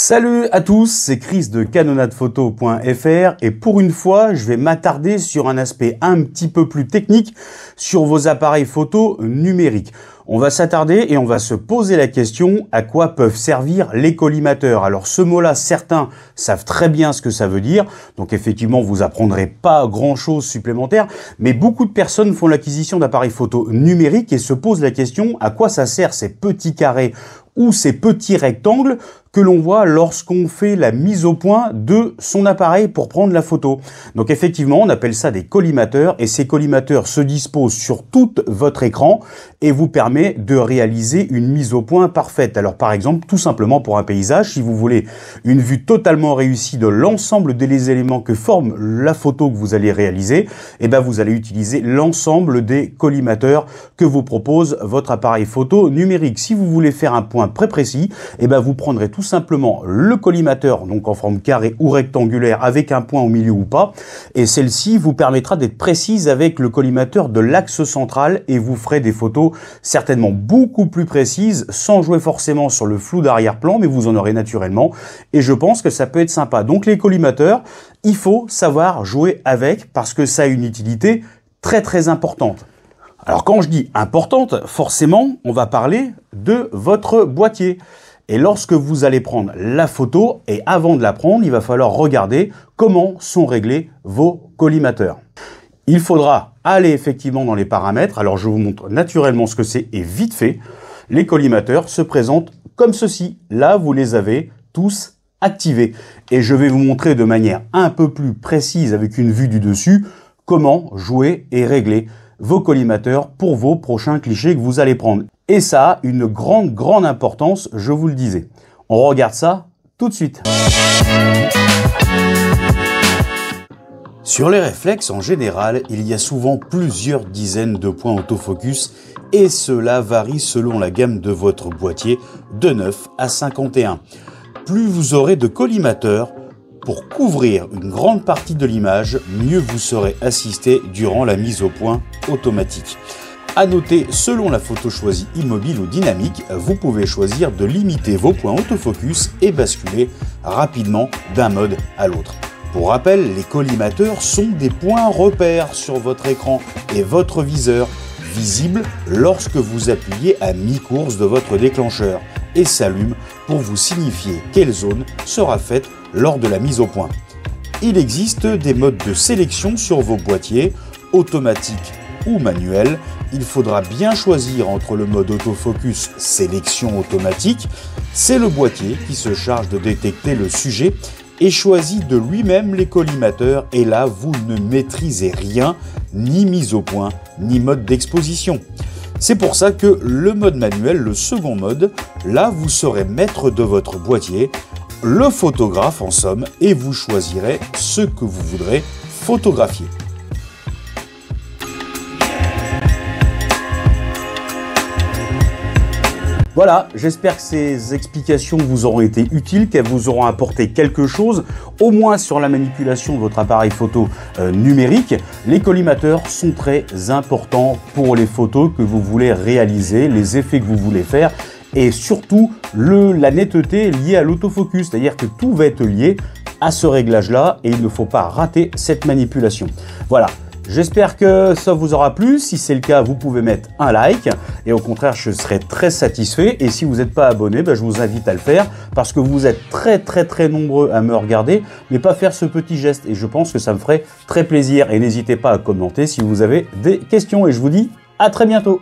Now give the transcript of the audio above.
Salut à tous, c'est Chris de canonadephoto.fr et pour une fois, je vais m'attarder sur un aspect un petit peu plus technique sur vos appareils photo numériques. On va s'attarder et on va se poser la question à quoi peuvent servir les collimateurs. Alors ce mot-là, certains savent très bien ce que ça veut dire, donc effectivement vous apprendrez pas grand-chose supplémentaire, mais beaucoup de personnes font l'acquisition d'appareils photo numériques et se posent la question à quoi ça sert ces petits carrés ou ces petits rectangles que l'on voit lorsqu'on fait la mise au point de son appareil pour prendre la photo. Donc effectivement, on appelle ça des collimateurs et ces collimateurs se disposent sur tout votre écran et vous permet de réaliser une mise au point parfaite. Alors par exemple, tout simplement pour un paysage, si vous voulez une vue totalement réussie de l'ensemble des éléments que forme la photo que vous allez réaliser, eh ben vous allez utiliser l'ensemble des collimateurs que vous propose votre appareil photo numérique. Si vous voulez faire un point très précis, eh ben vous prendrez tout simplement le collimateur, donc en forme carré ou rectangulaire avec un point au milieu ou pas, et celle-ci vous permettra d'être précise avec le collimateur de l'axe central et vous ferez des photos certainement beaucoup plus précises sans jouer forcément sur le flou d'arrière-plan, mais vous en aurez naturellement et je pense que ça peut être sympa. Donc les collimateurs, il faut savoir jouer avec parce que ça a une utilité très importante. Alors quand je dis importante, forcément, on va parler de votre boîtier. Et lorsque vous allez prendre la photo, et avant de la prendre, il va falloir regarder comment sont réglés vos collimateurs. Il faudra aller effectivement dans les paramètres. Alors je vous montre naturellement ce que c'est et vite fait. Les collimateurs se présentent comme ceci. Là, vous les avez tous activés. Et je vais vous montrer de manière un peu plus précise avec une vue du dessus comment jouer et régler vos collimateurs pour vos prochains clichés que vous allez prendre. Et ça a une grande importance, je vous le disais. On regarde ça tout de suite. Sur les réflexes, en général, il y a souvent plusieurs dizaines de points autofocus et cela varie selon la gamme de votre boîtier de 9 à 51. Plus vous aurez de collimateurs, pour couvrir une grande partie de l'image, mieux vous serez assisté durant la mise au point automatique. À noter, selon la photo choisie immobile ou dynamique, vous pouvez choisir de limiter vos points autofocus et basculer rapidement d'un mode à l'autre. Pour rappel, les collimateurs sont des points repères sur votre écran et votre viseur, visibles lorsque vous appuyez à mi-course de votre déclencheur et s'allume pour vous signifier quelle zone sera faite lors de la mise au point. Il existe des modes de sélection sur vos boîtiers, automatique ou manuel. Il faudra bien choisir entre le mode autofocus sélection automatique. C'est le boîtier qui se charge de détecter le sujet et choisit de lui-même les collimateurs et là vous ne maîtrisez rien, ni mise au point, ni mode d'exposition. C'est pour ça que le mode manuel, le second mode, là vous serez maître de votre boîtier, le photographe en somme, et vous choisirez ce que vous voudrez photographier. Voilà, j'espère que ces explications vous auront été utiles, qu'elles vous auront apporté quelque chose, au moins sur la manipulation de votre appareil photo numérique. Les collimateurs sont très importants pour les photos que vous voulez réaliser, les effets que vous voulez faire et surtout la netteté liée à l'autofocus, c'est-à-dire que tout va être lié à ce réglage-là et il ne faut pas rater cette manipulation. Voilà. J'espère que ça vous aura plu. Si c'est le cas, vous pouvez mettre un like. Et au contraire, je serai très satisfait. Et si vous n'êtes pas abonné, je vous invite à le faire parce que vous êtes très nombreux à me regarder, mais pas faire ce petit geste. Et je pense que ça me ferait très plaisir. Et n'hésitez pas à commenter si vous avez des questions. Et je vous dis à très bientôt.